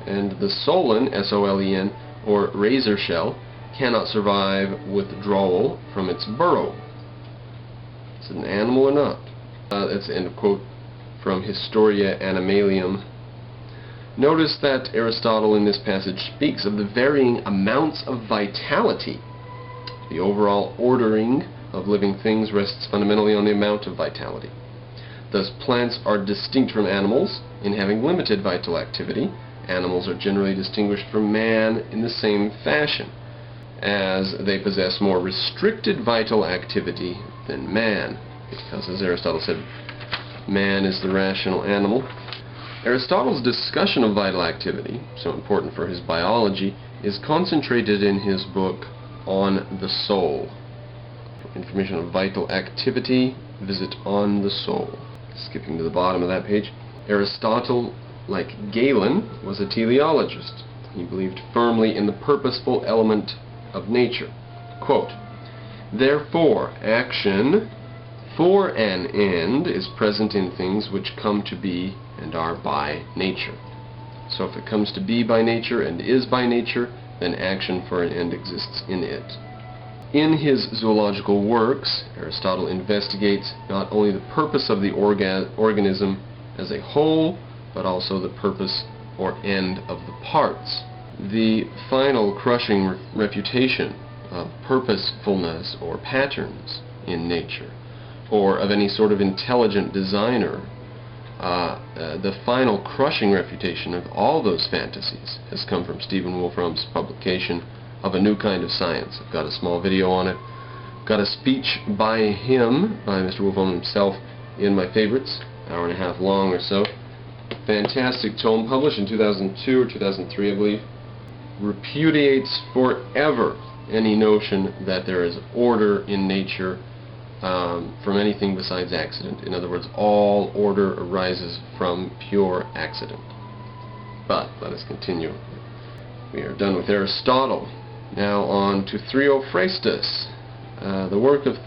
and the solen, S-O-L-E-N, or razor shell, cannot survive withdrawal from its burrow. Is it an animal or not? That's the end of quote from Historia Animalium. Notice that Aristotle in this passage speaks of the varying amounts of vitality. The overall ordering of living things rests fundamentally on the amount of vitality. Thus, plants are distinct from animals in having limited vital activity. Animals are generally distinguished from man in the same fashion, as they possess more restricted vital activity than man, because, as Aristotle said, man is the rational animal. Aristotle's discussion of vital activity, so important for his biology, is concentrated in his book On the Soul. For information on vital activity, visit On the Soul. Skipping to the bottom of that page, Aristotle, like Galen, was a teleologist. He believed firmly in the purposeful element of nature. Quote, "Therefore, action for an end is present in things which come to be and are by nature." So if it comes to be by nature and is by nature, then action for an end exists in it. In his zoological works, Aristotle investigates not only the purpose of the organism as a whole, but also the purpose or end of the parts. The final crushing refutation of purposefulness or patterns in nature, or of any sort of intelligent designer, the final crushing refutation of all those fantasies has come from Stephen Wolfram's publication of A New Kind of Science. I've got a small video on it. Got a speech by him, by Mr. Wolfram himself, in my favorites, hour and a half long or so. Fantastic tome, published in 2002 or 2003, I believe. Repudiates forever any notion that there is order in nature from anything besides accident. In other words, all order arises from pure accident. But let us continue. We are done with Aristotle. Now on to Theophrastus. The work of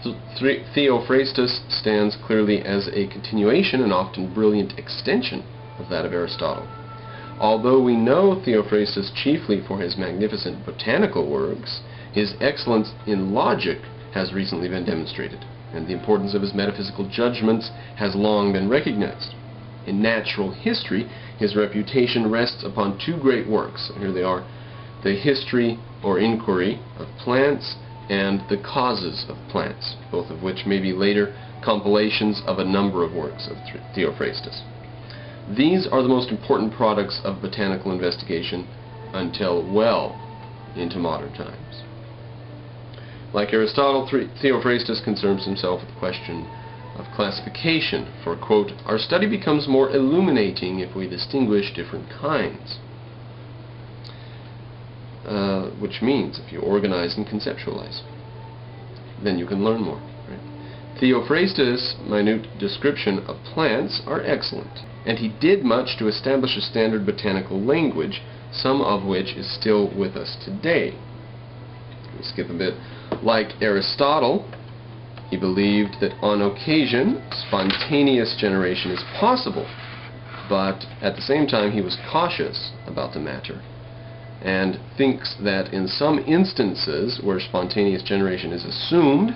Theophrastus stands clearly as a continuation and often brilliant extension of that of Aristotle. Although we know Theophrastus chiefly for his magnificent botanical works, his excellence in logic has recently been demonstrated, and the importance of his metaphysical judgments has long been recognized. In natural history, his reputation rests upon two great works. Here they are: the History or Inquiry of Plants and the Causes of Plants, both of which may be later compilations of a number of works of Theophrastus. These are the most important products of botanical investigation until well into modern times. Like Aristotle, Theophrastus concerns himself with the question of classification, for, quote, "Our study becomes more illuminating if we distinguish different kinds." Which means if you organize and conceptualize, then you can learn more. Right? Theophrastus' minute description of plants are excellent, and he did much to establish a standard botanical language, some of which is still with us today. Let me skip a bit. Like Aristotle, he believed that on occasion spontaneous generation is possible, but at the same time he was cautious about the matter, and thinks that in some instances where spontaneous generation is assumed,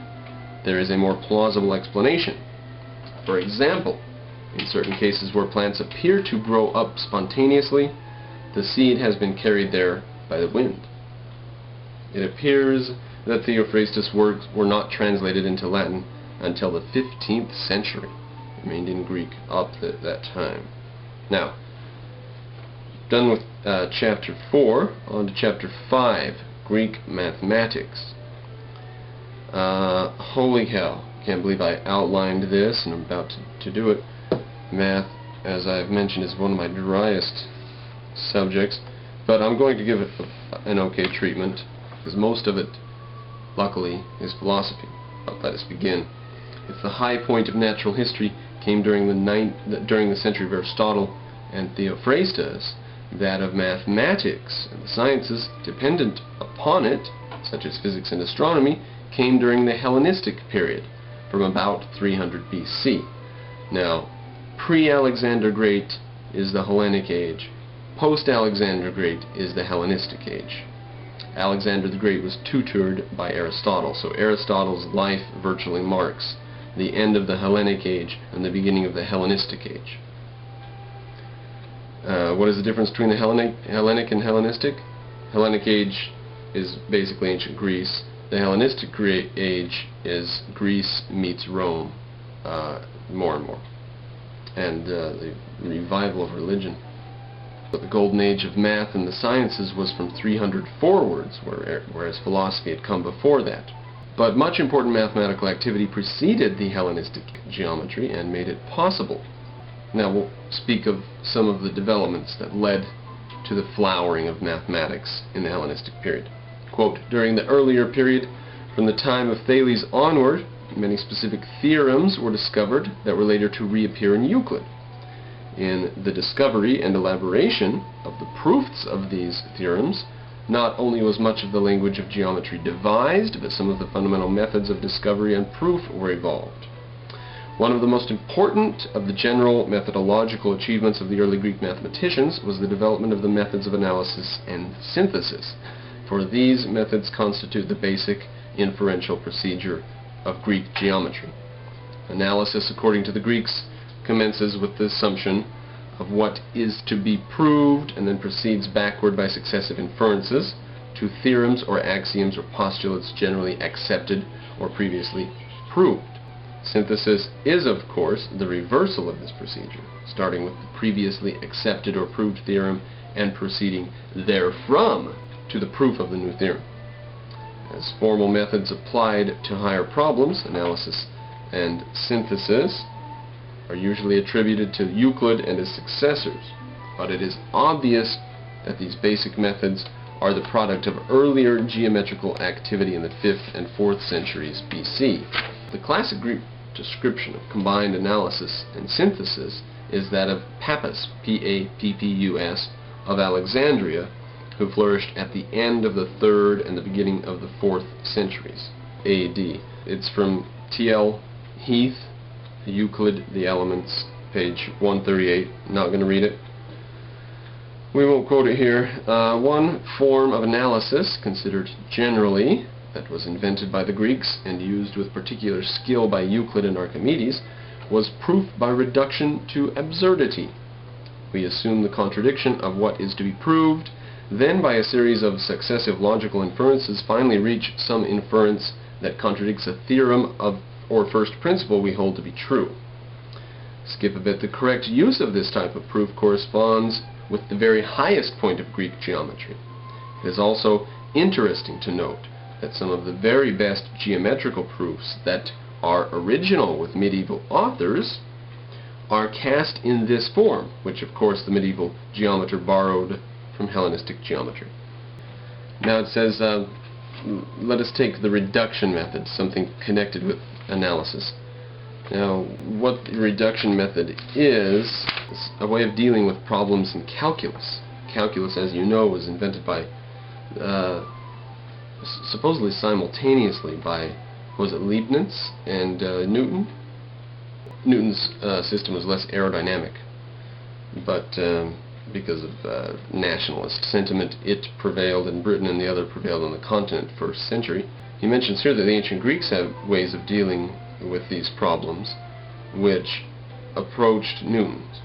there is a more plausible explanation. For example, in certain cases where plants appear to grow up spontaneously, the seed has been carried there by the wind. It appears that Theophrastus' works were not translated into Latin until the 15th century. It remained in Greek up to that time. Now, done with chapter 4, on to chapter 5, Greek mathematics. Holy hell, can't believe I outlined this and I'm about to do it. Math, as I've mentioned, is one of my driest subjects, but I'm going to give it an okay treatment, because most of it, luckily, is philosophy. But let us begin. If the high point of natural history came during the century of Aristotle and Theophrastus, that of mathematics and the sciences dependent upon it, such as physics and astronomy, came during the Hellenistic period, from about 300 BC. Now, pre-Alexander Great is the Hellenic Age, Post-Alexander the Great is the Hellenistic age. Alexander the Great was tutored by Aristotle, so Aristotle's life virtually marks the end of the Hellenic age and the beginning of the Hellenistic age. What is the difference between the Hellenic and Hellenistic? Hellenic age is basically ancient Greece. The Hellenistic age is Greece meets Rome, more and more, and the revival of religion. But the golden age of math and the sciences was from 300 forwards, whereas philosophy had come before that. But much important mathematical activity preceded the Hellenistic geometry and made it possible. Now we'll speak of some of the developments that led to the flowering of mathematics in the Hellenistic period. Quote, during the earlier period, from the time of Thales onward, many specific theorems were discovered that were later to reappear in Euclid. In the discovery and elaboration of the proofs of these theorems, not only was much of the language of geometry devised, but some of the fundamental methods of discovery and proof were evolved. One of the most important of the general methodological achievements of the early Greek mathematicians was the development of the methods of analysis and synthesis, for these methods constitute the basic inferential procedure of Greek geometry. Analysis, according to the Greeks, commences with the assumption of what is to be proved and then proceeds backward by successive inferences to theorems or axioms or postulates generally accepted or previously proved. Synthesis is, of course, the reversal of this procedure, starting with the previously accepted or proved theorem and proceeding therefrom to the proof of the new theorem. As formal methods applied to higher problems, analysis and synthesis are usually attributed to Euclid and his successors, but it is obvious that these basic methods are the product of earlier geometrical activity in the 5th and 4th centuries BC. The classic Greek description of combined analysis and synthesis is that of Pappus, P-A-P-P-U-S, of Alexandria, who flourished at the end of the 3rd and the beginning of the 4th centuries A.D. It's from T.L. Heath, Euclid, the Elements, page 138. Not going to read it. We won't quote it here. One form of analysis, considered generally, that was invented by the Greeks and used with particular skill by Euclid and Archimedes, was proof by reduction to absurdity. We assume the contradiction of what is to be proved, then by a series of successive logical inferences finally reach some inference that contradicts a theorem of or first principle we hold to be true. Skip a bit. The correct use of this type of proof corresponds with the very highest point of Greek geometry. It is also interesting to note that some of the very best geometrical proofs that are original with medieval authors are cast in this form, which of course the medieval geometer borrowed from Hellenistic geometry. Now it says, let us take the reduction method, something connected with analysis. Now, what the reduction method is a way of dealing with problems in calculus. Calculus, as you know, was invented by, supposedly simultaneously by, was it Leibniz and Newton? Newton's system was less aerodynamic, but because of nationalist sentiment, it prevailed in Britain and the other prevailed on the continent, 1st century. He mentions here that the ancient Greeks had ways of dealing with these problems which approached Newton's.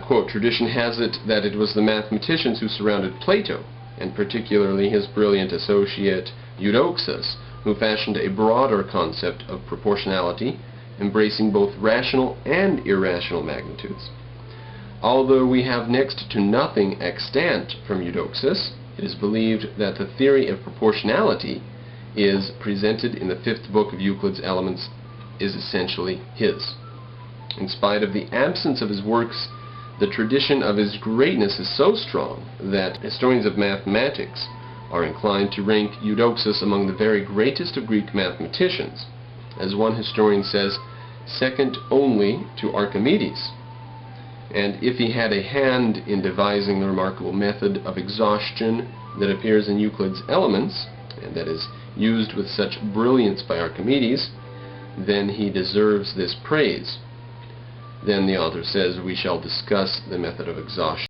Quote, tradition has it that it was the mathematicians who surrounded Plato, and particularly his brilliant associate Eudoxus, who fashioned a broader concept of proportionality, embracing both rational and irrational magnitudes. Although we have next to nothing extant from Eudoxus, it is believed that the theory of proportionality is presented in the 5th book of Euclid's Elements is essentially his. In spite of the absence of his works, the tradition of his greatness is so strong that historians of mathematics are inclined to rank Eudoxus among the very greatest of Greek mathematicians. As one historian says, second only to Archimedes. And if he had a hand in devising the remarkable method of exhaustion that appears in Euclid's Elements, and that is used with such brilliance by Archimedes, then he deserves this praise. Then the author says, we shall discuss the method of exhaustion.